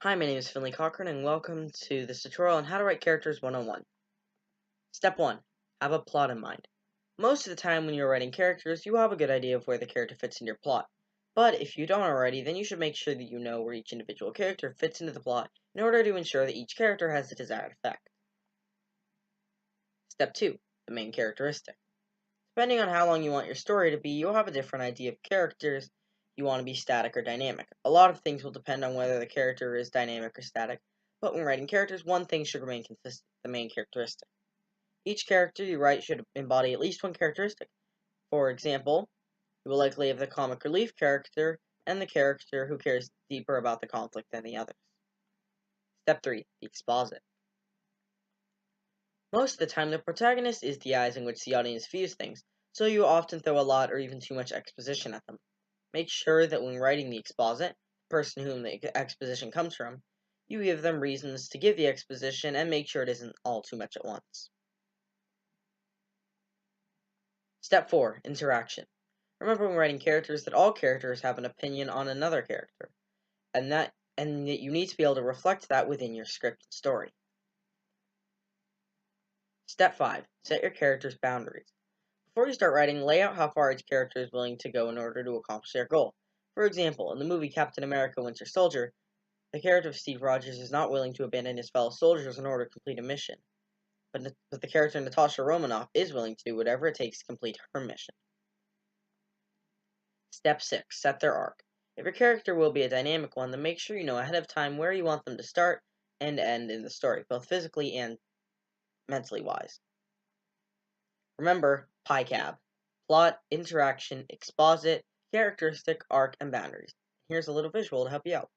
Hi, my name is Finley Cochran, and welcome to this tutorial on how to write characters 101. Step 1. Have a plot in mind. Most of the time when you're writing characters, you have a good idea of where the character fits in your plot. But if you don't already, then you should make sure that you know where each individual character fits into the plot in order to ensure that each character has the desired effect. Step 2. The main characteristic. Depending on how long you want your story to be, you'll have a different idea of characters you want to be static or dynamic. A lot of things will depend on whether the character is dynamic or static, but when writing characters, one thing should remain consistent, the main characteristic. Each character you write should embody at least one characteristic. For example, you will likely have the comic relief character and the character who cares deeper about the conflict than the others. Step 3. The exposit. Most of the time, the protagonist is the eyes in which the audience views things, so you often throw a lot or even too much exposition at them. Make sure that when writing the exposit, the person whom the exposition comes from, you give them reasons to give the exposition and make sure it isn't all too much at once. Step 4. Interaction. Remember when writing characters that all characters have an opinion on another character, and that you need to be able to reflect that within your script and story. Step 5. Set your character's boundaries. Before you start writing, lay out how far each character is willing to go in order to accomplish their goal. For example, in the movie Captain America Winter Soldier, the character of Steve Rogers is not willing to abandon his fellow soldiers in order to complete a mission, but the character Natasha Romanoff is willing to do whatever it takes to complete her mission. Step 6. Set their arc. If your character will be a dynamic one, then make sure you know ahead of time where you want them to start and end in the story, both physically and mentally wise. Remember PICAB. Plot, interaction, exposit, characteristic, arc, and boundaries. Here's a little visual to help you out.